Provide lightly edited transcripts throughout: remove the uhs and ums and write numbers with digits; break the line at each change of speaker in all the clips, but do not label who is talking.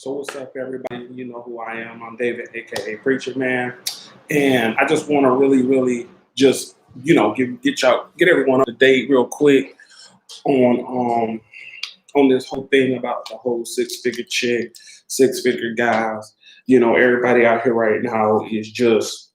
So what's up, everybody? You know who I am. I'm David, aka Preacher Man, and I just want to really just get everyone up to date real quick on this whole thing about the whole six-figure chick, six-figure guys. You know, everybody out here right now is just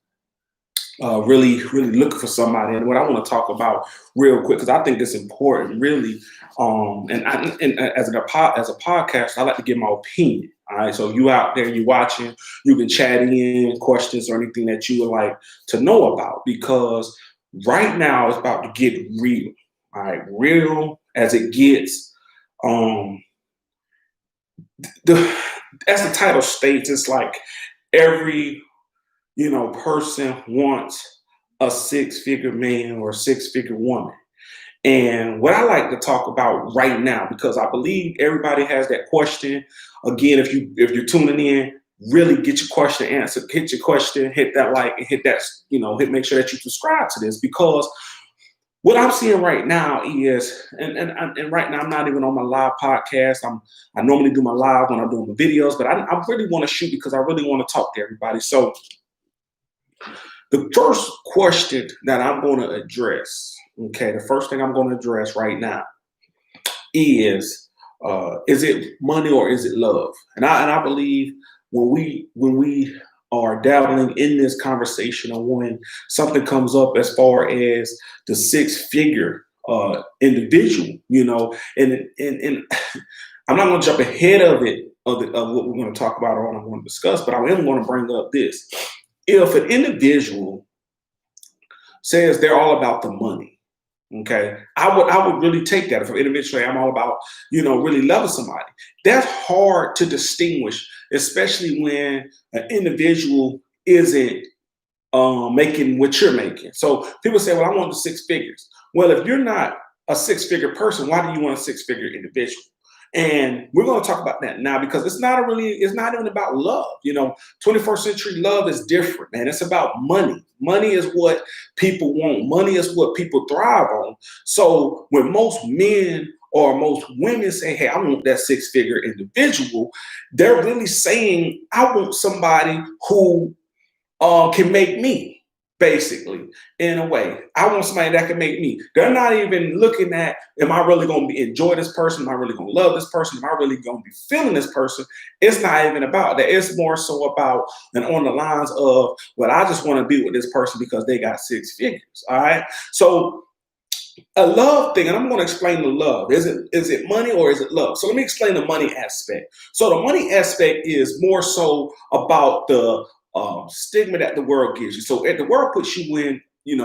really looking for somebody. And what I want to talk about real quick, because I think it's important, really. And as a podcast, I like to give my opinion. All right, so you out there, you watching, you can chat in questions or anything that you would like to know about, because right now it's about to get real. All right, real as it gets. Um, the as the title states, it's like every person wants a six-figure man or a six-figure woman. And what I like to talk about right now, because I believe everybody has that question. Again, if you're tuning in, really get your question answered. Hit your question, hit that like, and hit that, make sure that you subscribe to this, because what I'm seeing right now is, and right now I'm not even on my live podcast. I normally do my live when I'm doing the videos, but I really want to shoot because I really want to talk to everybody. So the first question that I'm going to address, okay, the first thing I'm going to address right now is it money or is it love? And I believe when we are dabbling in this conversation, or when something comes up as far as the six-figure individual, and I'm not going to jump ahead of what we're going to talk about or what I'm going to discuss, but I am going to bring up this. If an individual says they're all about the money, okay, I would really take that. If an individual say I'm all about, really loving somebody, that's hard to distinguish, especially when an individual isn't making what you're making. So people say, well, I want the six figures. Well, if you're not a six-figure person, why do you want a six-figure individual? And we're going to talk about that now, because it's not even about love. 21st century love is different, man. It's about money. Money is what people want. Money is what people thrive on. So when most men or most women say, hey, I want that six-figure individual, they're really saying, I want somebody who can make me. Basically, in a way, I want somebody that can make me. They're not even looking at, am I really going to enjoy this person? Am I really going to love this person? Am I really going to be feeling this person? It's not even about that. It's more so about, and on the lines of, well, I just want to be with this person because they got six figures. All right. So a love thing, and I'm going to explain the love. Is it money or is it love? So let me explain the money aspect. So the money aspect is more so about the stigma that the world gives you. So if the world puts you in,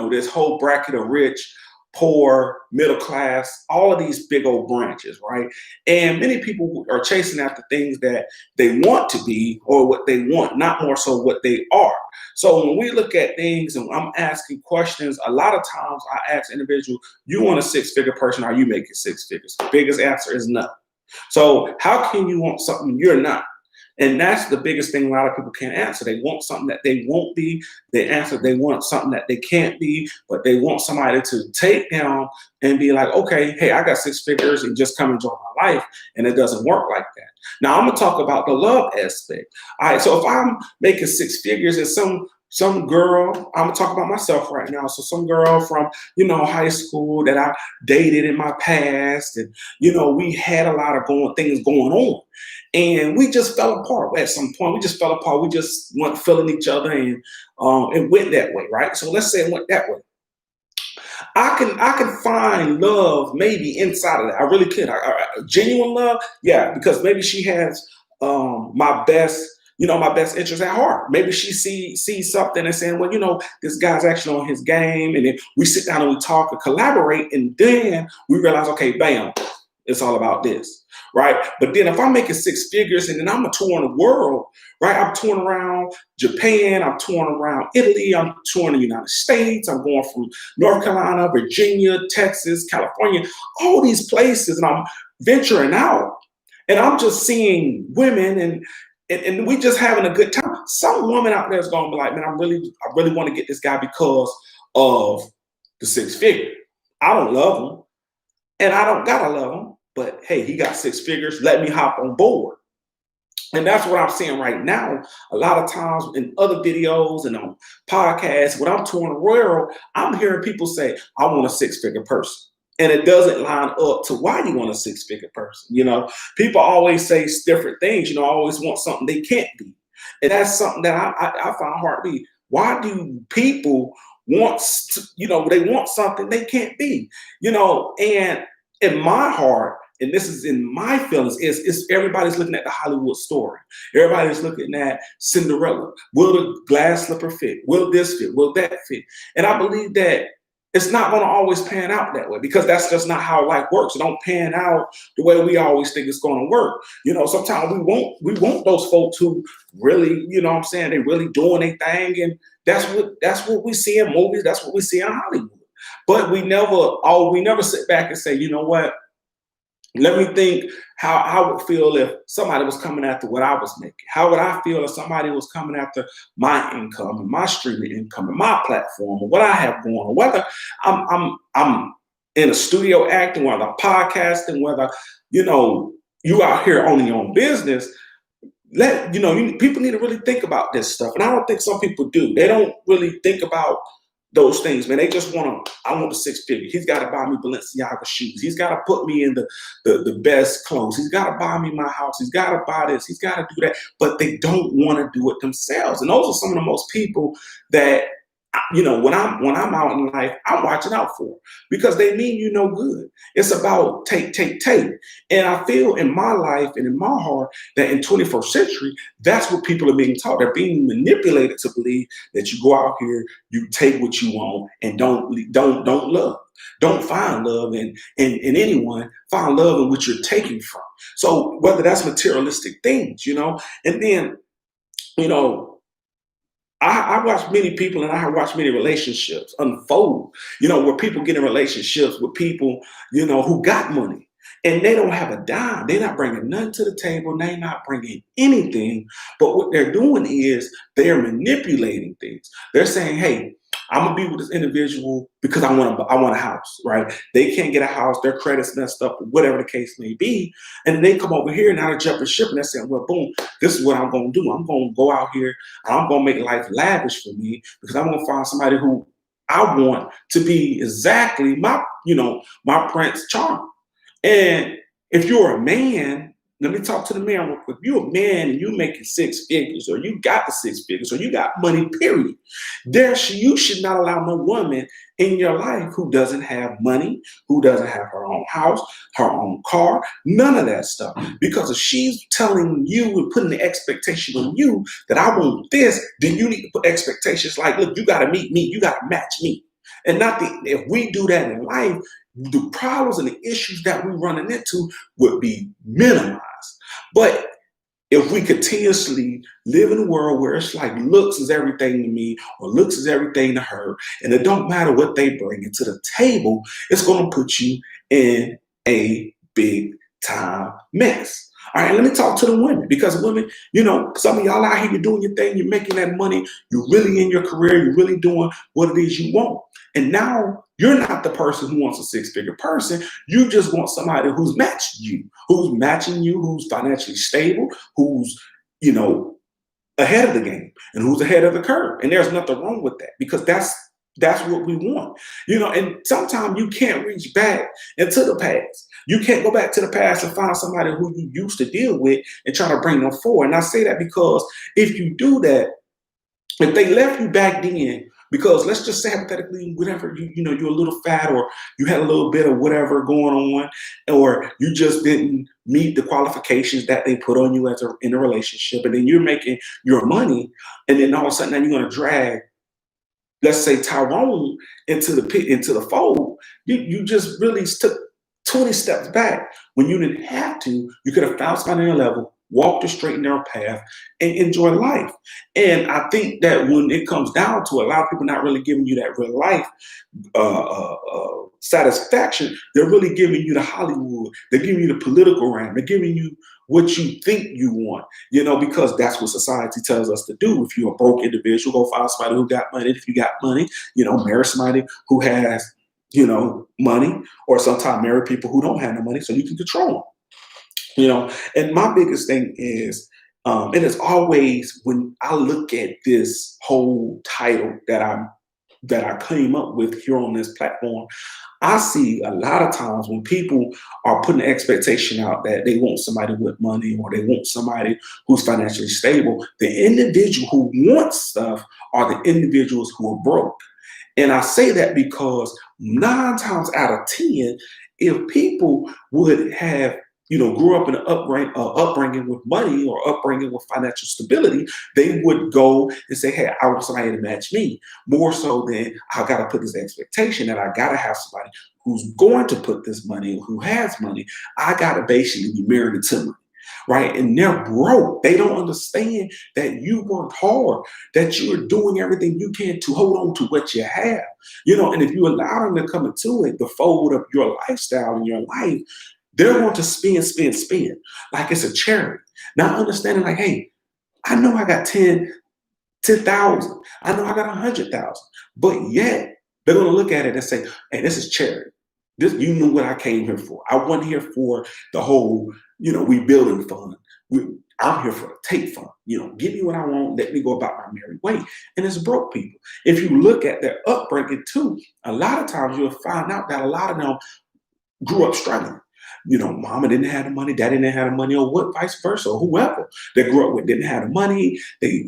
this whole bracket of rich, poor, middle class, all of these big old branches, right? And many people are chasing after things that they want to be or what they want, not more so what they are. So when we look at things and I'm asking questions, a lot of times I ask individuals, you want a six-figure person? Are you making six figures? The biggest answer is no. So how can you want something you're not? And that's the biggest thing a lot of people can't answer. They want something that they won't be. They answer they want something that they can't be, but they want somebody to take down and be like, okay, hey, I got six figures and just come enjoy my life. And it doesn't work like that. Now I'm gonna talk about the love aspect. All right, so if I'm making six figures and some girl, I'm gonna talk about myself right now. So some girl from, high school that I dated in my past, and we had a lot of things going on. And we just fell apart at some point. We just fell apart. We just weren't feeling each other, and it went that way, right? So let's say it went that way. I can find love maybe inside of that. I really could. Genuine love, yeah, because maybe she has my best, my best interest at heart. Maybe she sees something and saying, well, this guy's actually on his game, and then we sit down and we talk and collaborate, and then we realize, okay, bam, it's all about this, right? But then if I'm making six figures and then I'm touring the world, right? I'm touring around Japan, I'm touring around Italy, I'm touring the United States, I'm going from North Carolina, Virginia, Texas, California, all these places, and I'm venturing out, and I'm just seeing women and we just having a good time. Some woman out there is going to be like, man, I really want to get this guy because of the six figure. I don't love him, and I don't gotta love him. But hey, he got six figures. Let me hop on board. And that's what I'm seeing right now. A lot of times in other videos and on podcasts, when I'm touring the world, I'm hearing people say, I want a six-figure person. And it doesn't line up to why you want a six-figure person. People always say different things, always want something they can't be. And that's something that I find hard to be. Why do people want, they want something they can't be? And in my heart, and this is in my feelings, is everybody's looking at the Hollywood story. Everybody's looking at Cinderella. Will the glass slipper fit? Will this fit? Will that fit? And I believe that it's not going to always pan out that way, because that's just not how life works. It don't pan out the way we always think it's going to work. Sometimes we want those folks who really, what I'm saying, they really doing their thing, and that's what we see in movies. That's what we see in Hollywood. But we never sit back and say, you know what? Let me think how I would feel if somebody was coming after what I was making. How would I feel if somebody was coming after my income and my streaming income and my platform or what I have going on? Whether I'm in a studio acting, whether I'm podcasting, whether you out here owning your own business. People need to really think about this stuff, and I don't think some people do. They don't really think about those things, man. They just I want the six figure. He's got to buy me Balenciaga shoes. He's got to put me in the best clothes. He's got to buy me my house. He's got to buy this. He's got to do that. But they don't want to do it themselves. And those are some of the most people that, when I'm out in life, I'm watching out for, because they mean you no good. It's about take. And I feel in my life and in my heart that in 21st century, that's what people are being taught. They're being manipulated to believe that you go out here, you take what you want, and don't love. Don't find love in anyone. Find love in what you're taking from. So whether that's materialistic things, and then, I watch many people, and I watch many relationships unfold, where people get in relationships with people, who got money, and they don't have a dime. They're not bringing nothing to the table. They're not bringing anything. But what they're doing is they're manipulating things. They're saying, hey, I'm gonna be with this individual because I want a house, right? They can't get a house, their credit's messed up, whatever the case may be. And they come over here and now they're jumping ship, and they're saying, well, boom, this is what I'm gonna do. I'm gonna go out here and I'm gonna make life lavish for me, because I'm gonna find somebody who I want to be exactly my Prince Charming. And if you're a man, let me talk to the man real quick. If you're a man and you're making six figures, or you got the six figures, or you got money, period, you should not allow no woman in your life who doesn't have money, who doesn't have her own house, her own car, none of that stuff. Because if she's telling you and putting the expectation on you that I want this, then you need to put expectations like, look, you got to meet me, you got to match me. And if we do that in life, the problems and the issues that we're running into would be minimized. But if we continuously live in a world where it's like looks is everything to me, or looks is everything to her, and it don't matter what they bring into the table, it's going to put you in a big time mess. All right, let me talk to the women, because women, some of y'all out here, you're doing your thing, you're making that money, you're really in your career, you're really doing what it is you want. And now you're not the person who wants a six-figure person. You just want somebody who's matching you, who's financially stable, who's, ahead of the game, and who's ahead of the curve. And there's nothing wrong with that, because that's what we want. And sometimes you can't reach back into the past. You can't go back to the past and find somebody who you used to deal with and try to bring them forward. And I say that because if you do that, if they left you back then, because let's just say hypothetically, whatever, you're a little fat, or you had a little bit of whatever going on, or you just didn't meet the qualifications that they put on you in a relationship, and then you're making your money, and then all of a sudden now you're going to drag, let's say, Tyrone into the fold. You just really took 20 steps back when you didn't have to. You could have found somebody on your level, walk the straight and narrow path, and enjoy life. And I think that when it comes down to it, a lot of people not really giving you that real life satisfaction. They're really giving you the Hollywood. They're giving you the political realm. They're giving you what you think you want, because that's what society tells us to do. If you're a broke individual, go find somebody who got money. If you got money, marry somebody who has, money, or sometimes marry people who don't have no money so you can control them. And my biggest thing is, It is always when I look at this whole title that I came up with here on this platform, I see a lot of times when people are putting an expectation out that they want somebody with money or they want somebody who's financially stable, the individual who wants stuff are the individuals who are broke. And I say that because 9 times out of 10, if people would have, grew up in an upbringing with money or upbringing with financial stability, they would go and say, hey, I want somebody to match me. More so than I got to put this expectation that I got to have somebody who's going to put this money, who has money. I got to basically be married to money. Right. And they're broke. They don't understand that you worked hard, that you're doing everything you can to hold on to what you have. And if you allow them to come into it, the fold of your lifestyle and your life, they're going to spin, like it's a charity. Now understanding like, hey, I know I got 10,000. I know I got 100,000, but yet they're going to look at it and say, hey, this is charity. This, you knew what I came here for. I wasn't here for the whole, rebuilding fund. I'm here for the take fund. Give me what I want. Let me go about my merry way. And it's broke people. If you look at their upbringing too, a lot of times you'll find out that a lot of them grew up struggling. Mama didn't have the money, daddy didn't have the money, or what, vice versa, or whoever they grew up with didn't have the money. They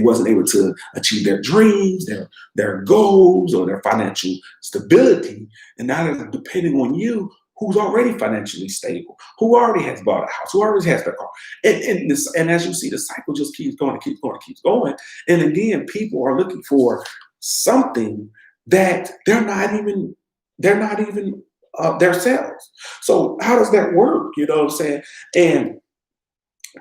wasn't able to achieve their dreams, their goals, or their financial stability. And now they're depending on you, who's already financially stable, who already has bought a house, who already has their car. And as you see, the cycle just keeps going and keeps going and keeps going. And again, people are looking for something that they're not even themselves. So how does that work? You know what I'm saying? And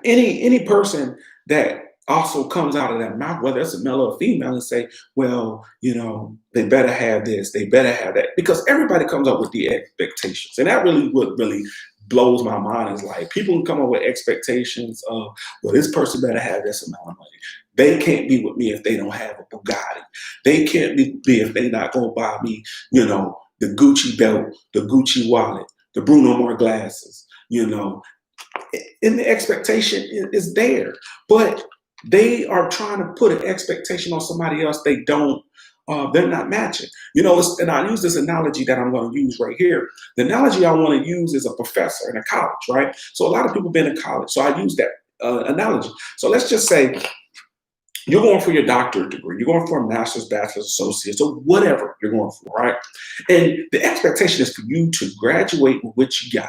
any person that also comes out of that mouth, whether it's a male or a female, and say, well, they better have this, they better have that, because everybody comes up with the expectations. And that really what really blows my mind is like people can come up with expectations of, well, this person better have this amount of money. They can't be with me if they don't have a Bugatti. They can't be if they're not going to buy me, the Gucci belt, the Gucci wallet, the Bruno Mars glasses, and the expectation is there. But they are trying to put an expectation on somebody else they're not matching. And I use this analogy that I'm going to use right here. The analogy I want to use is a professor in a college, right? So a lot of people been in college. So I use that analogy. So let's just say you're going for your doctorate degree. You're going for a master's, bachelor's, associate's, or whatever you're going for, right? And the expectation is for you to graduate with what you got,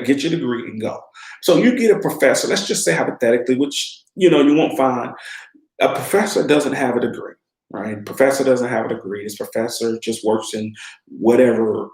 get your degree and go. So you get a professor, let's just say hypothetically, which, you won't find. A professor doesn't have a degree, right? Professor doesn't have a degree. This professor just works in whatever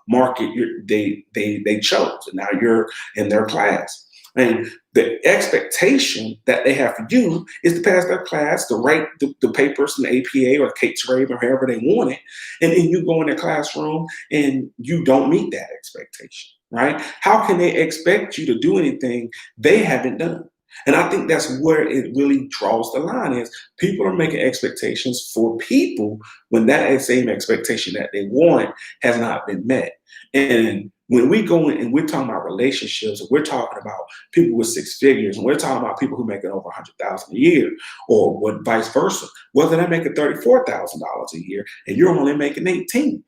market they chose. And now you're in their class. And the expectation that they have for you is to pass their class, to write the papers in the APA or K-TRADE or however they want it. And then you go in their classroom and you don't meet that expectation, right? How can they expect you to do anything they haven't done? And I think that's where it really draws the line is people are making expectations for people when that same expectation that they want has not been met. And when we go in and we're talking about relationships, and we're talking about people with six figures, and we're talking about people who make it over 100,000 a year, or what vice versa, whether they're making $34,000 a year and you're only making 18,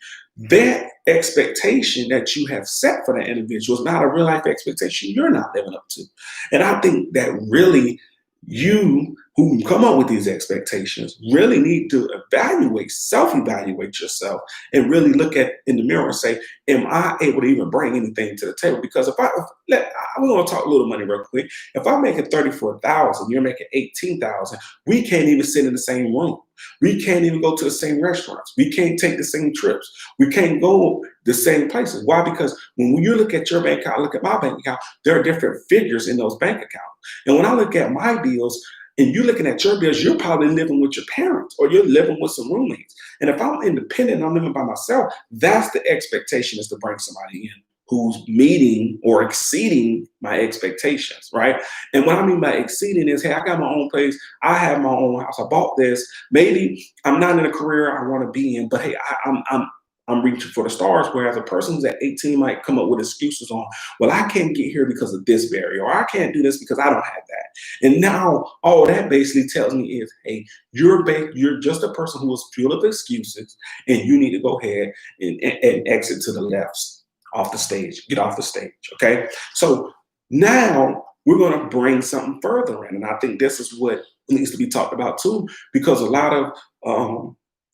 that expectation that you have set for that individual is not a real life expectation you're not living up to. And I think that really you who come up with these expectations really need to self-evaluate yourself and really look at in the mirror and say, am I able to even bring anything to the table? Because we're going to talk a little money real quick. If I'm making 34,000, you're making 18,000, we can't even sit in the same room. We can't even go to the same restaurants. We can't take the same trips. We can't go the same places. Why? Because when you look at your bank account, look at my bank account, there are different figures in those bank accounts. And when I look at my bills and you're looking at your bills, you're probably living with your parents or you're living with some roommates. And if I'm independent, I'm living by myself, that's the expectation, is to bring somebody in who's meeting or exceeding my expectations, right? And what I mean by exceeding is, hey, I got my own place. I have my own house. I bought this. Maybe I'm not in a career I want to be in, but hey, I'm reaching for the stars. Whereas a person who's at 18 might come up with excuses on, well, I can't get here because of this barrier, or I can't do this because I don't have that. And now all that basically tells me is, hey, you're just a person who is full of excuses, and you need to go ahead and exit to the left off the stage, get off the stage. Okay. So now we're going to bring something further in. And I think this is what needs to be talked about too, because a lot of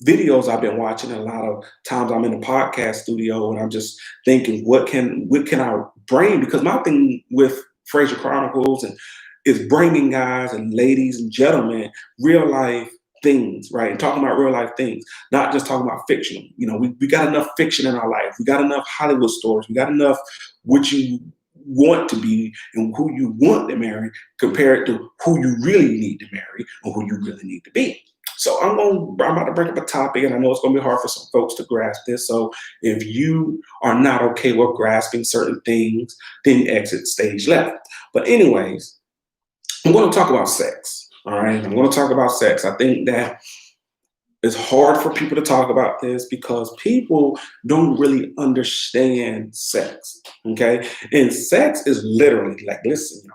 videos I've been watching, and a lot of times I'm in the podcast studio and I'm just thinking, what can I bring? Because my thing with Fraser Chronicles and is bringing guys and ladies and gentlemen real life things, right? And talking about real life things, not just talking about fiction. You know, we got enough fiction in our life. We got enough Hollywood stories. We got enough what you want to be and who you want to marry compared to who you really need to marry or who you really need to be. So I'm about to bring up a topic, and I know it's going to be hard for some folks to grasp this. So if you are not okay with grasping certain things, then exit stage left. But anyways, I'm going to talk about sex. All right. I'm going to talk about sex. I think that it's hard for people to talk about this because people don't really understand sex. Okay. And sex is literally like, listen, y'all.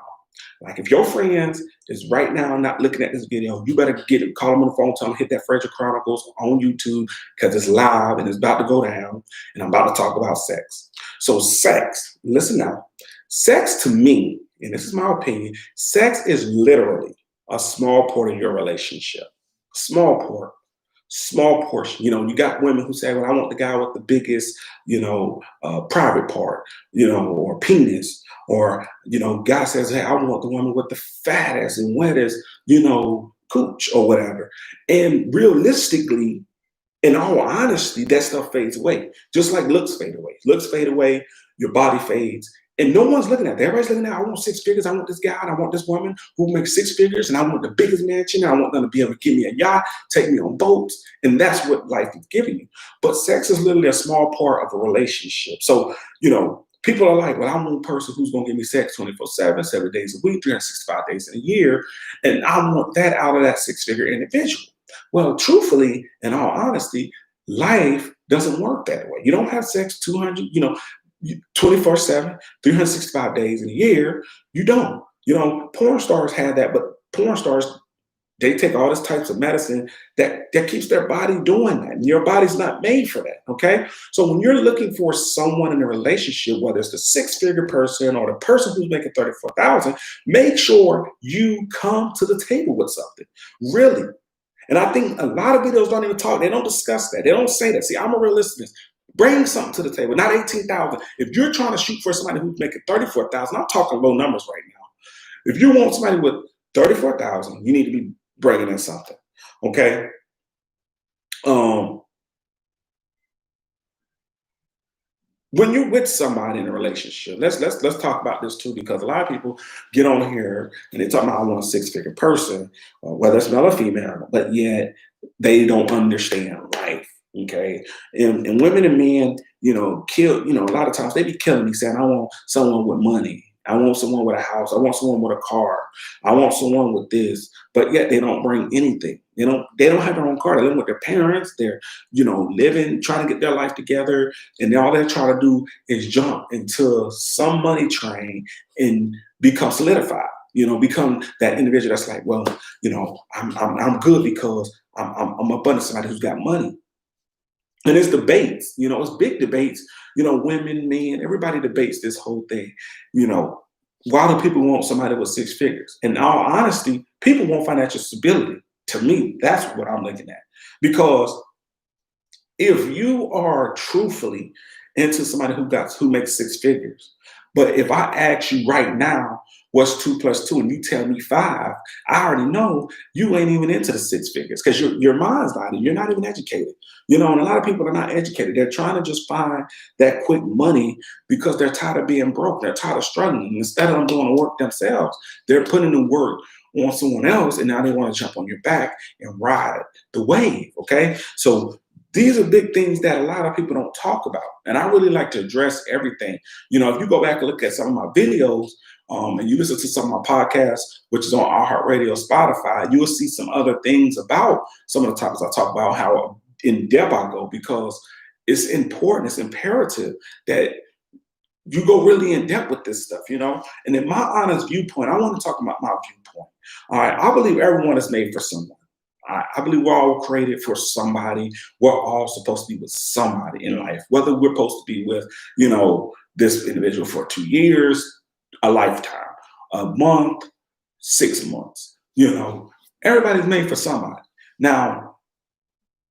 Like if your friends is right now not looking at this video, you better call them on the phone, tell them hit that Fraser Chronicles on YouTube because it's live and it's about to go down. And I'm about to talk about sex. So sex, listen now, sex to me, and this is my opinion, sex is literally a small part of your relationship. Small portion. You know, you got women who say, well, I want the guy with the biggest, private part, or penis. Or, guy says, hey, I want the woman with the fattest and wettest, cooch or whatever. And realistically, in all honesty, that stuff fades away. Just like looks fade away. Looks fade away, your body fades. And no one's looking at that. Everybody's looking at, I want 6 figures. I want this guy. And I want this woman who makes 6 figures. And I want the biggest mansion. I want them to be able to give me a yacht, take me on boats. And that's what life is giving you. But sex is literally a small part of a relationship. So, people are like, well, I'm one person who's going to give me sex 24/7, 7 days a week, 365 days in a year. And I want that out of that 6-figure individual. Well, truthfully, in all honesty, life doesn't work that way. You don't have sex 24/7, 365 days in a year. You don't. Porn stars have that, but porn stars, they take all these types of medicine that keeps their body doing that. And your body's not made for that. Okay. So when you're looking for someone in a relationship, whether it's the 6-figure person or the person who's making 34,000, make sure you come to the table with something. Really. And I think a lot of videos don't even talk. They don't discuss that. They don't say that. See, I'm a realist. Bring something to the table, not 18,000. If you're trying to shoot for somebody who's making 34,000, I'm talking low numbers right now. If you want somebody with 34,000, you need to be bringing in something. Okay. When you're with somebody in a relationship, let's talk about this too, because a lot of people get on here and they talk about I want a 6-figure person, whether it's male or female, but yet they don't understand life. Okay. And women and men, kill, a lot of times they be killing me saying, I want someone with money. I want someone with a house. I want someone with a car. I want someone with this, but yet they don't bring anything. They don't have their own car. They live with their parents. They're, living, trying to get their life together. And all they're trying to do is jump into some money train and become solidified, become that individual that's like, well, I'm good because I'm up under somebody who's got money. And it's debates, it's big debates, women, men, everybody debates this whole thing. Why do people want somebody with 6 figures? In all honesty, people want financial stability. To me, that's what I'm looking at. Because if you are truthfully into somebody who makes 6 figures, but if I ask you right now, what's 2 + 2, and you tell me 5, I already know you ain't even into the 6 figures because your mind's not, you're not even educated. And a lot of people are not educated. They're trying to just find that quick money because they're tired of being broke. They're tired of struggling. And instead of them doing the work themselves, they're putting the work on someone else, and now they want to jump on your back and ride the wave. Okay, so these are big things that a lot of people don't talk about. And I really like to address everything. If you go back and look at some of my videos, and you listen to some of my podcasts, which is on iHeartRadio, Spotify, you will see some other things about some of the topics I talk about, how in depth I go, because it's important, it's imperative that you go really in depth with this stuff, you know? And in my honest viewpoint, I want to talk about my viewpoint. All right. I believe everyone is made for someone. I believe we're all created for somebody. We're all supposed to be with somebody in life, whether we're supposed to be with, you know, this individual for 2 years, a lifetime, a month, 6 months, you know, everybody's made for somebody. Now,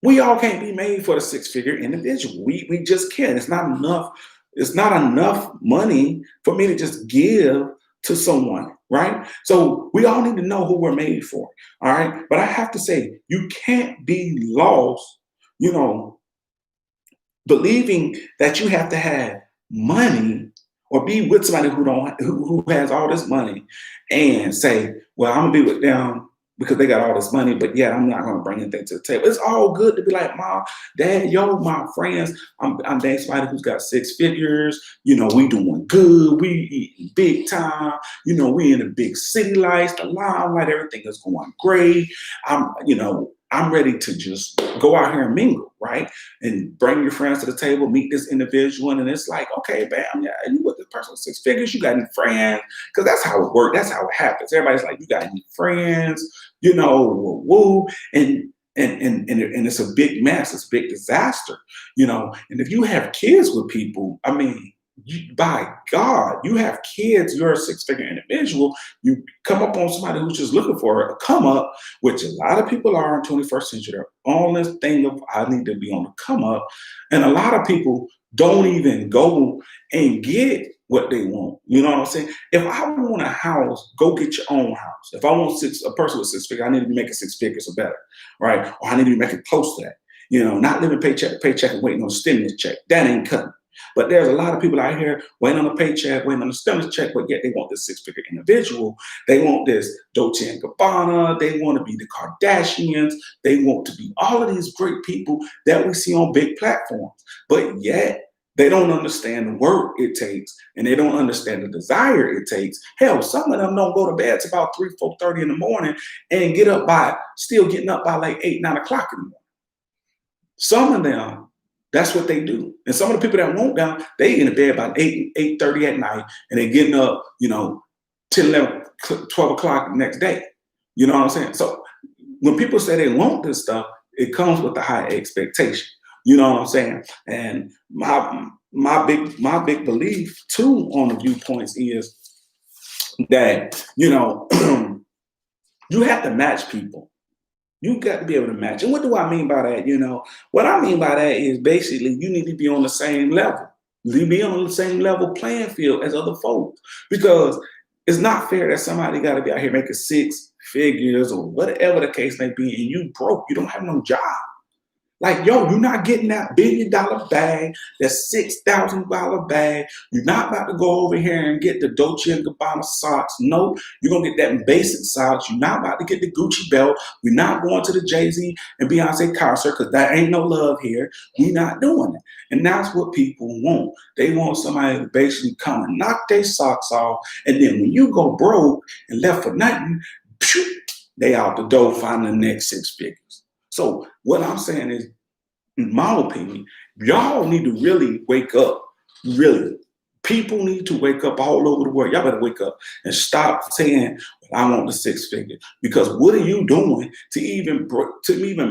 we all can't be made for the six-figure individual. We just can't. It's not enough. It's not enough money for me to just give to someone, right? So we all need to know who we're made for. All right. But I have to say, you can't be lost, you know, believing that you have to have money or be with somebody who has all this money and say, well, I'm gonna be with them because they got all this money, but yet I'm not gonna bring anything to the table. It's all good to be like, Mom, Dad, yo, my friends, I'm dating somebody who's got six figures, you know, we doing good, we eating big time, you know, we in a big city lights, the limelight, everything is going great. I'm ready to just go out here and mingle, right? And bring your friends to the table, meet this individual, and it's like, okay, bam, yeah, you with this person with six figures, you got any friends? Because that's how it works. That's how it happens. Everybody's like, you got any friends? You know, woo, woo. And it's a big mess. It's a big disaster, you know. And if you have kids with people, I mean, by God, you have kids, you're a six-figure individual, you come up on somebody who's just looking for a come up, which a lot of people are in 21st century. They're on this thing of, I need to be on the come up. And a lot of people don't even go and get what they want. You know what I'm saying? If I want a house, go get your own house. If I want a person with six figures, I need to be making six figures or better, right? Or I need to be making close to that. You know, not living paycheck to paycheck and waiting on a stimulus check. That ain't cutting. But there's a lot of people out here waiting on a paycheck, waiting on a stimulus check, but yet they want this six-figure individual. They want this Dolce and Gabbana. They want to be the Kardashians. They want to be all of these great people that we see on big platforms. But yet they don't understand the work it takes, and they don't understand the desire it takes. Hell, some of them don't go to bed till about 3, 4:30 in the morning and still getting up by like 8, 9 o'clock in the morning. Some of them, that's what they do. And some of the people that won't down, they in the bed by 8, 8:30 at night, and they're getting up, you know, 10, 11, 12 o'clock the next day. You know what I'm saying? So when people say they want this stuff, it comes with a high expectation. You know what I'm saying? And my big belief too on the viewpoints is that, you know, you have to match people. You got to be able to match. And what do I mean by that? You know, what I mean by that is basically you need to be on the same level. You be on the same level playing field as other folks. Because it's not fair that somebody got to be out here making six figures or whatever the case may be, and you broke. You don't have no job. Like, yo, you're not getting that $1 billion bag, that $6,000 bag. You're not about to go over here and get the Dolce and Gabbana socks. No, you're going to get that basic socks. You're not about to get the Gucci belt. We're not going to the Jay-Z and Beyonce concert because that ain't no love here. We're not doing it. And that's what people want. They want somebody to basically come and knock their socks off. And then when you go broke and left for nothing, they out the door finding the next six figures. So what I'm saying is, in my opinion, y'all need to really wake up. Really. People need to wake up all over the world. Y'all better wake up and stop saying, well, I want the six figures. Because what are you doing to even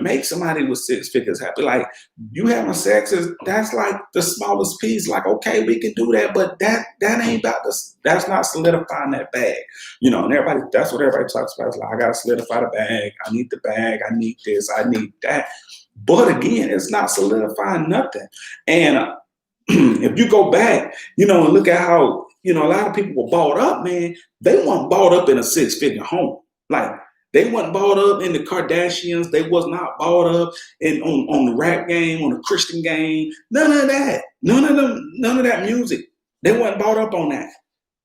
make somebody with six figures happy? Like, you having sex that's like the smallest piece. Like, okay, we can do that, but that ain't about this. That's not solidifying that bag. You know, and that's what everybody talks about. It's like, I gotta solidify the bag. I need the bag. I need this. I need that. But again, it's not solidifying nothing. And if you go back, you know, and look at how, you know, a lot of people were bought up, man. They weren't bought up in a six-figure home. Like, they weren't bought up in the Kardashians. They was not bought up on the rap game, on the Christian game. None of that. None of that music. They weren't bought up on that.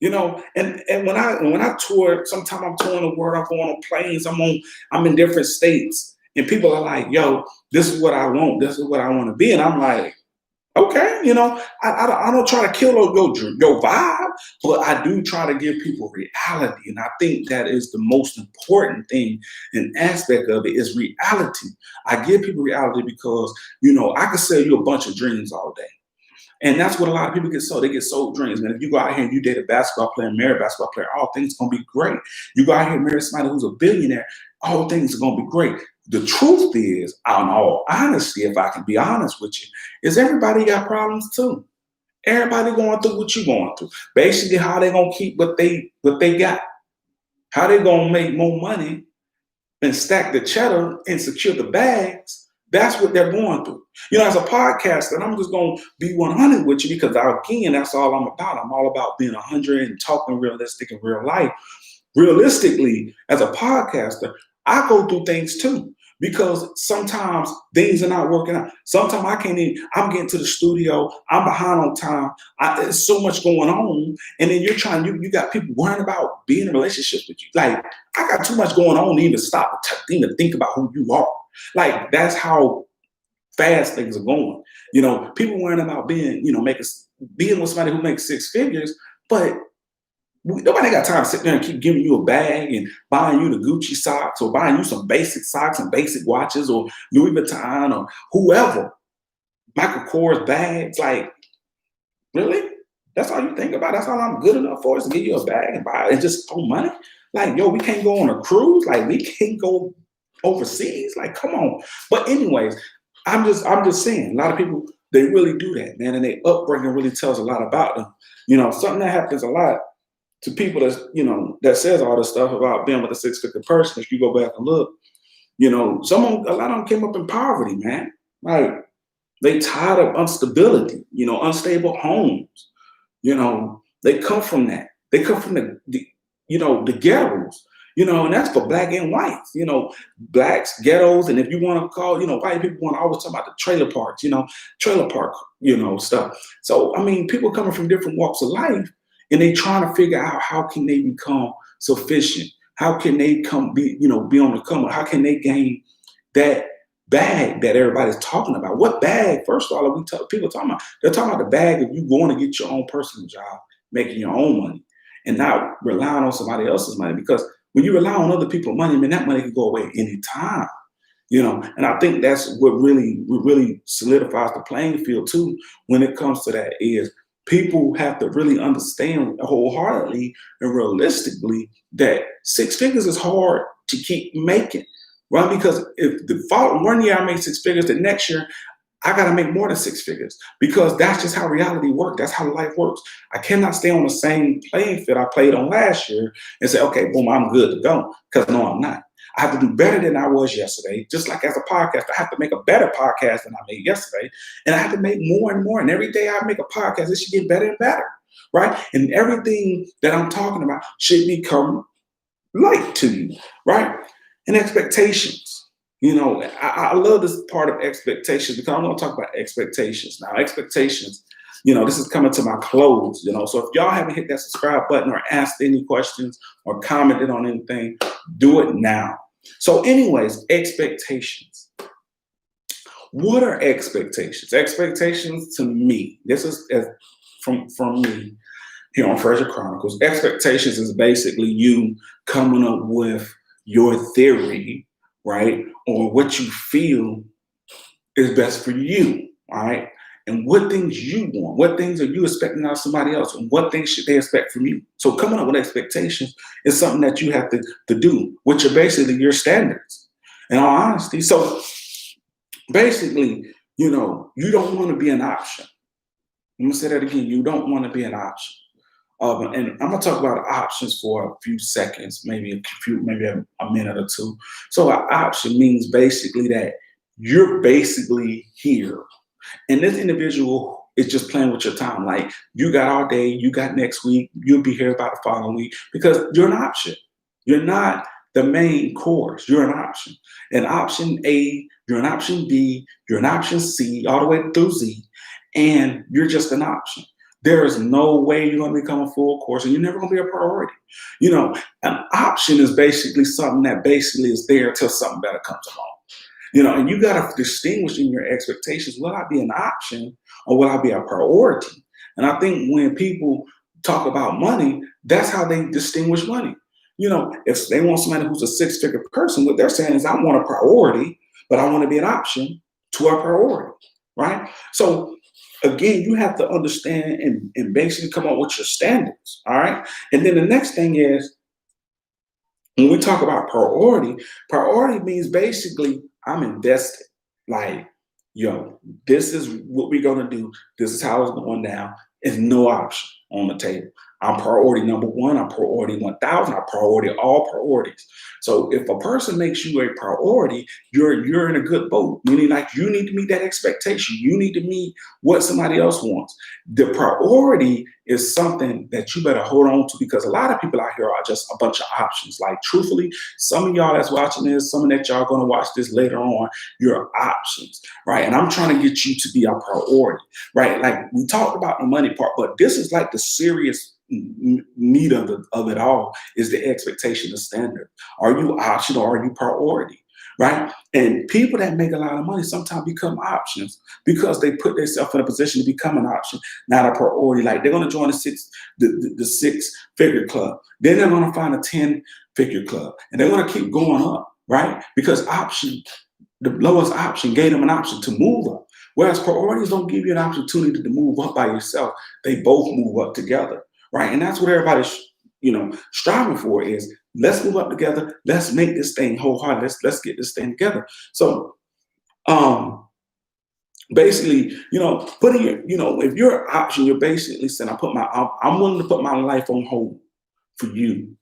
You know, and when I tour, sometimes I'm touring the world, I'm going on planes, I'm in different states, and people are like, yo, this is what I want, this is what I want to be. And I'm like, Okay, I don't try to kill your vibe, but I do try to give people reality, and I think that is the most important thing and aspect of it is reality. I give people reality because I could sell you a bunch of dreams all day. And that's what a lot of people get sold. They get sold dreams. Man, if you go out here and you date a basketball player, marry a basketball player, all things gonna be great. You go out here and marry somebody who's a billionaire, all things are gonna be great. The truth is, in all honesty, if I can be honest with you, is everybody got problems too. Everybody going through what you going through. Basically, how they gonna keep what they got? How they gonna make more money and stack the cheddar and secure the bags? That's what they're going through. As a podcaster, and I'm just going to be 100 with you because, again, that's all I'm about. I'm all about being 100 and talking realistic in real life. Realistically, as a podcaster, I go through things too because sometimes things are not working out. Sometimes I can't even, I'm getting to the studio, I'm behind on time. There's so much going on. And then you got people worrying about being in relationships with you. Like, I got too much going on to even stop to even think about who you are. Like, that's how fast things are going. People worrying about being with somebody who makes six figures, but nobody got time to sit there and keep giving you a bag and buying you the Gucci socks or buying you some basic socks and basic watches or Louis Vuitton or whoever. Michael Kors bags. Like, really? That's all you think about? That's all I'm good enough for is to give you a bag and buy it and just throw money? Like, yo, we can't go on a cruise. Like, we can't go overseas. Like, come on. But anyways, I'm just saying, a lot of people, they really do that, man, and their upbringing really tells a lot about them. Something that happens a lot to people that says all this stuff about being with a six-figure person. If you go back and look, a lot of them came up in poverty, man. Like, they tired of instability, unstable homes. They come from that. They come from the ghettos. And that's for black and whites, blacks, ghettos, and if you want to call, white people want to always talk about the trailer parks, trailer park, stuff. So, I mean, people coming from different walks of life, and they trying to figure out how can they become sufficient? How can they be on the come up? How can they gain that bag that everybody's talking about? What bag? First of all, people talking about, they're talking about the bag of you going to get your own personal job, making your own money, and not relying on somebody else's money. Because when you rely on other people's money, man, that money can go away any time. And I think that's what really solidifies the playing field too when it comes to that is people have to really understand wholeheartedly and realistically that six figures is hard to keep making, right? Because if the following 1 year I made six figures, the next year I got to make more than six figures because that's just how reality works. That's how life works. I cannot stay on the same playing field I played on last year and say, okay, boom, I'm good to go. Because no, I'm not. I have to do better than I was yesterday. Just like as a podcast, I have to make a better podcast than I made yesterday. And I have to make more and more. And every day I make a podcast, it should get better and better, right? And everything that I'm talking about should become light to you, right? And expectations. I love this part of expectations because I'm going to talk about expectations. Now, expectations, this is coming to my close, So if y'all haven't hit that subscribe button or asked any questions or commented on anything, do it now. So anyways, expectations. What are expectations? Expectations to me, this is from me here on Fraser Chronicles. Expectations is basically you coming up with your theory, right? Or what you feel is best for you, all right? And what things you want, what things are you expecting out of somebody else, and what things should they expect from you? So coming up with expectations is something that you have to do, which are basically your standards, in all honesty. So basically, you don't want to be an option. I'm going to say that again. You don't want to be an option. And I'm going to talk about options for a few seconds, maybe a minute or two. So an option means basically that you're basically here. And this individual is just playing with your time. Like, you got all day, you got next week, you'll be here about the following week because you're an option. You're not the main course. You're an option. An option A, you're an option B, you're an option C, all the way through Z, and you're just an option. There is no way you're going to become a full course, and you're never going to be a priority. An option is basically something that basically is there until something better comes along. And you got to distinguish in your expectations. Will I be an option or will I be a priority? And I think when people talk about money, that's how they distinguish money. If they want somebody who's a six-figure person, what they're saying is, I want a priority, but I want to be an option to a priority, right? So again, you have to understand and basically come up with your standards, all right? And then the next thing is, when we talk about priority means basically I'm invested. Like, yo, this is what we're gonna do. This is how it's going down. It's no option on the table. I'm priority number one. I'm priority 1,000. I'm priority all priorities. So if a person makes you a priority, you're in a good boat. Meaning, like, you need to meet that expectation. You need to meet what somebody else wants. The priority is something that you better hold on to, because a lot of people out here are just a bunch of options. Like, truthfully, some of y'all that's watching this, some of that y'all gonna watch this later on, you're options, right? And I'm trying to get you to be a priority, right? Like, we talked about the money part, but this is like the serious meat of it all, is the expectation, the standard. Are you optional or are you priority? Right? And people that make a lot of money sometimes become options because they put themselves in a position to become an option, not a priority. Like, they're going to join the six-figure club. Then they're going to find a 10-figure club, and they're going to keep going up, right? Because the lowest option gave them an option to move up. Whereas priorities don't give you an opportunity to move up by yourself. They both move up together, right? And that's what everybody's, striving for, is let's move up together. Let's make this thing wholehearted. Let's get this thing together. So, basically, putting if you're an option, you're basically saying, I'm willing to put my life on hold for you,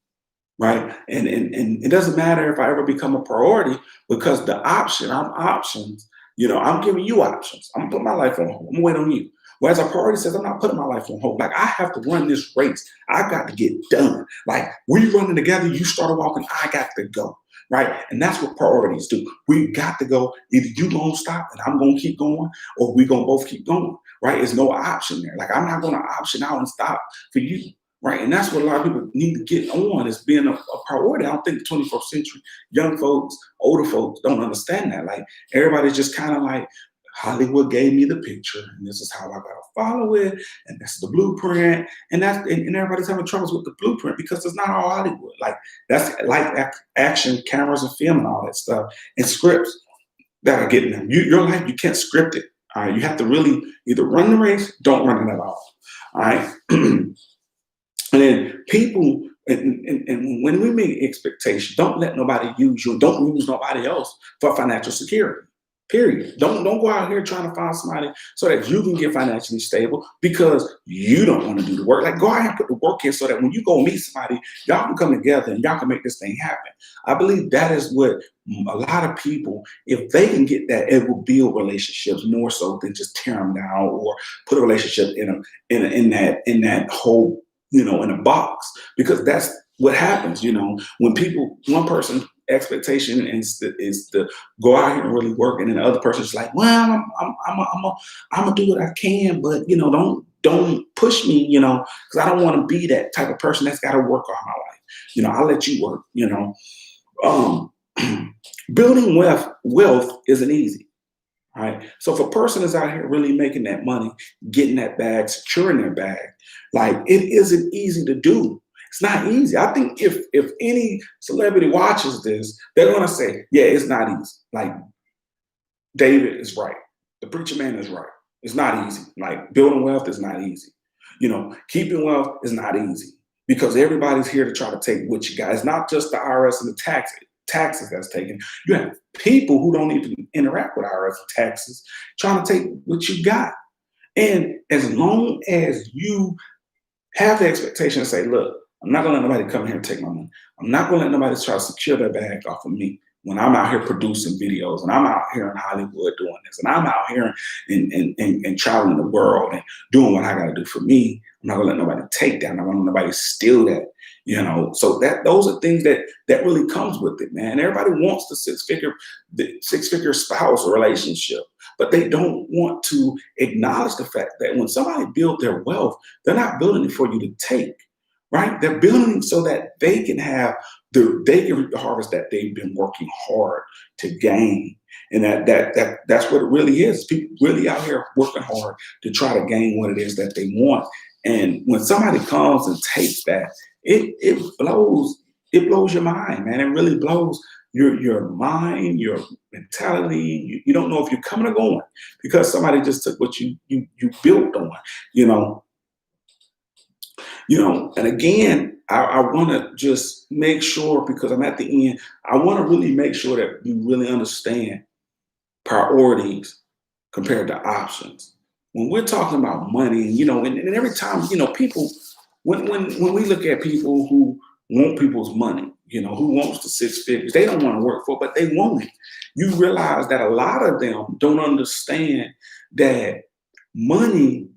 right? And it doesn't matter if I ever become a priority, because I'm options. I'm giving you options. I'm gonna put my life on hold. I'm gonna wait on you. Whereas a priority says, I'm not putting my life on hold. Like, I have to run this race. I got to get done. Like, we running together. You started walking. I got to go. Right. And that's what priorities do. We got to go. Either you gonna stop and I'm gonna keep going, or we gonna both keep going. Right. There's no option there. Like, I'm not gonna option out and stop for you. Right. And that's what a lot of people need to get on, is being a priority. I don't think the 21st century young folks, older folks don't understand that. Like, everybody's just kind of like, Hollywood gave me the picture, and this is how I gotta follow it, and that's the blueprint, and everybody's having troubles with the blueprint because it's not all Hollywood. Like, that's like action, cameras, and film, and all that stuff, and scripts that are getting them. Your life, you can't script it. All right, you have to really either run the race, don't run it at all. All right, and then people. And when we make expectations, don't let nobody use you. Don't use nobody else for financial security. Period. Don't go out here trying to find somebody so that you can get financially stable because you don't want to do the work. Like, go out and put the work in so that when you go meet somebody, y'all can come together and y'all can make this thing happen. I believe that is what a lot of people, if they can get that, it will build relationships more so than just tear them down or put a relationship in that whole, in a box, because that's what happens. When one person expectation is to go out here and really work, and then the other person's like, well, I'm gonna do what I can, but don't push me, because I don't want to be that type of person that's got to work all my life. I'll let you work. Building wealth isn't easy. All right. So if a person is out here really making that money, getting that bag, securing their bag, like, it isn't easy to do. It's not easy. I think if any celebrity watches this, they're gonna say, yeah, it's not easy. Like, David is right. The preacher man is right. It's not easy. Like, building wealth is not easy. Keeping wealth is not easy, because everybody's here to try to take what you got. It's not just the IRS and the taxes that's taken. You have people who don't even interact with IRS and taxes trying to take what you got. And as long as you have the expectation to say, look, I'm not gonna let nobody come here and take my money. I'm not gonna let nobody try to secure their bag off of me when I'm out here producing videos, and I'm out here in Hollywood doing this, and I'm out here and traveling the world and doing what I gotta do for me. I'm not gonna let nobody take that. I'm not gonna let nobody steal that. So those are things that really comes with it, man. Everybody wants the six-figure spouse or relationship, but they don't want to acknowledge the fact that when somebody builds their wealth, they're not building it for you to take. right? They're building so that they can have they can reap the harvest that they've been working hard to gain. And that's what it really is. People really out here working hard to try to gain what it is that they want. And when somebody comes and takes that, it blows your mind, man. It really blows your mind, your mentality. You don't know if you're coming or going because somebody just took what you built on, you know. And again, I want to just make sure because I'm at the end, I want to really make sure that you really understand priorities compared to options. When we're talking about money, and every time, people, when we look at people who want people's money, who wants the six figures, they don't want to work for it, but they want it. You realize that a lot of them don't understand that money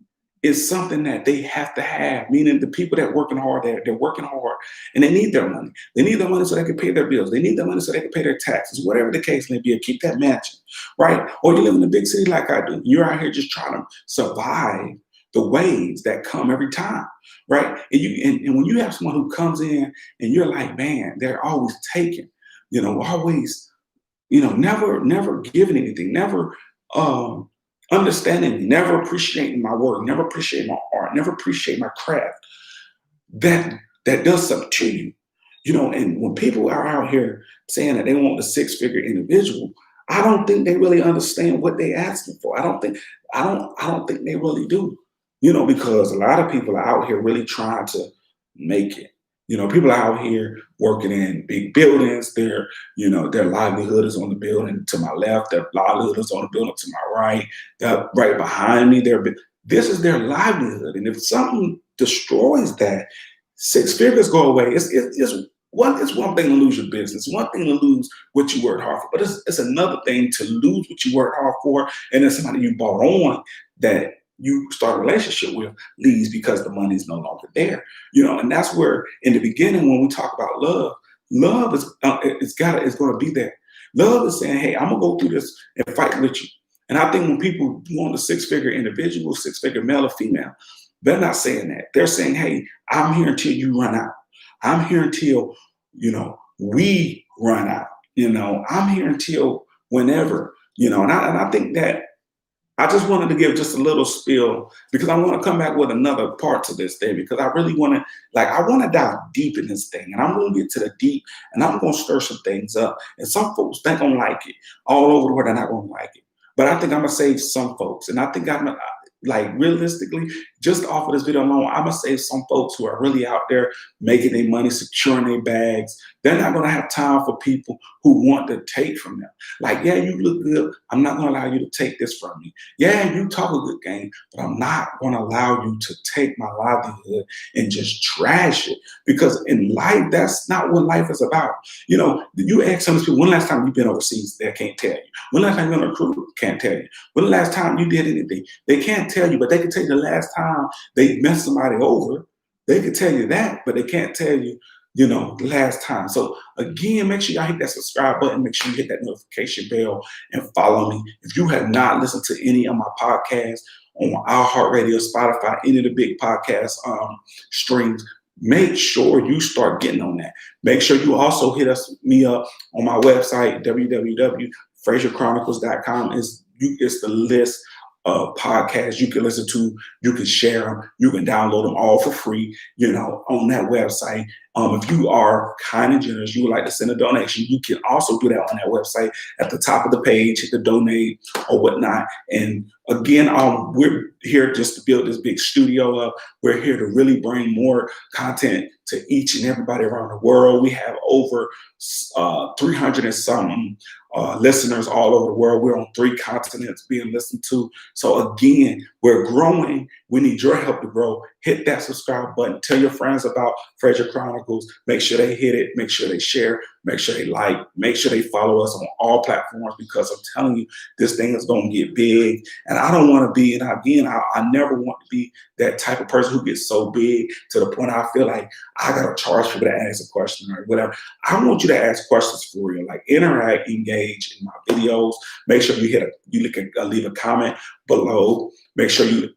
is something that they have to have, meaning the people that working hard, they're working hard and they need their money. They need their money so they can pay their bills. They need their money so they can pay their taxes, whatever the case may be, keep that matching, right? Or you live in a big city like I do. You're out here just trying to survive the waves that come every time, right? And when you have someone who comes in and you're like, man, they're always taking, always, never giving anything, never understanding, never appreciating my work, never appreciating my art, never appreciate my craft. That does something to you. And when people are out here saying that they want a six-figure individual, I don't think they really understand what they're asking for. I don't think they really do. Because a lot of people are out here really trying to make it. People are out here working in big buildings. Their livelihood is on the building to my left. Their livelihood is on the building to my right. They're right behind me. This is their livelihood. And if something destroys that, six figures go away. It's one thing to lose your business. One thing to lose what you worked hard for. But it's another thing to lose what you worked hard for, and then somebody you bought on that you start a relationship with leaves because the money is no longer there. And that's where in the beginning when we talk about love is going to be there. Love is saying, hey, I'm gonna go through this and fight with you. And I think when people want a six-figure individual, six-figure male or female, they're not saying that. They're saying, hey, I'm here until you run out. I'm here until we run out. I'm here until whenever. And I think that I just wanted to give just a little spiel because I want to come back with another part to this thing because I really want to, I want to dive deep in this thing and I'm going to get to the deep and I'm going to stir some things up. And some folks think I'm like it all over the world. They're not going to like it, but I think I'm going to save some folks. And I think realistically, just off of this video alone, I'm going to save some folks who are really out there making their money, securing their bags. They're not going to have time for people who want to take from them. Yeah, you look good. I'm not going to allow you to take this from me. Yeah, you talk a good game, but I'm not going to allow you to take my livelihood and just trash it. Because in life, that's not what life is about. You ask some of these people, when last time you've been overseas? They can't tell you. When last time you've been on a cruise? Can't tell you. When the last time you did anything? They can't tell you, but they can tell you the last time they messed somebody over. They can tell you that, but they can't tell you, the last time. So again, make sure y'all hit that subscribe button. Make sure you hit that notification bell and follow me. If you have not listened to any of my podcasts on iHeartRadio, Spotify, any of the big podcast streams, make sure you start getting on that. Make sure you also hit me up on my website, www.frazierchronicles.com. It's the list of podcasts you can listen to, you can share them, you can download them all for free, on that website. If you are kind and generous, you would like to send a donation, you can also do that on that website. At the top of the page, hit the donate or whatnot. And again, we're here just to build this big studio up. We're here to really bring more content to each and everybody around the world. We have over 300 and something listeners all over the world. We're on 3 continents being listened to. So again, we're growing. We need your help to grow. Hit that subscribe button. Tell your friends about Frazier Chronicles. Make sure they hit it. Make sure they share. Make sure they like. Make sure they follow us on all platforms because I'm telling you, this thing is going to get big. And I don't want to be, and again, I never want to be that type of person who gets so big to the point I feel like I got to charge people to ask a question or whatever. I want you to ask questions for real, interact, engage in my videos. Make sure you leave a comment below. Make sure you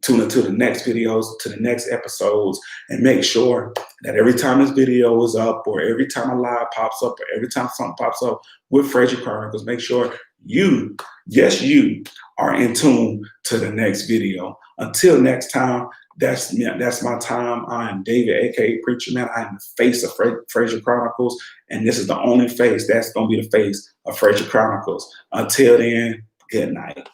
tune into the next videos, to the next episodes, and make sure that every time this video is up, or every time a live pops up, or every time something pops up with Frazier Chronicles, make sure you, yes, you are in tune to the next video. Until next time, that's my time. I am David, aka Preacher Man. I am the face of Frazier Chronicles, and this is the only face that's gonna be the face of Frazier Chronicles. Until then, good night.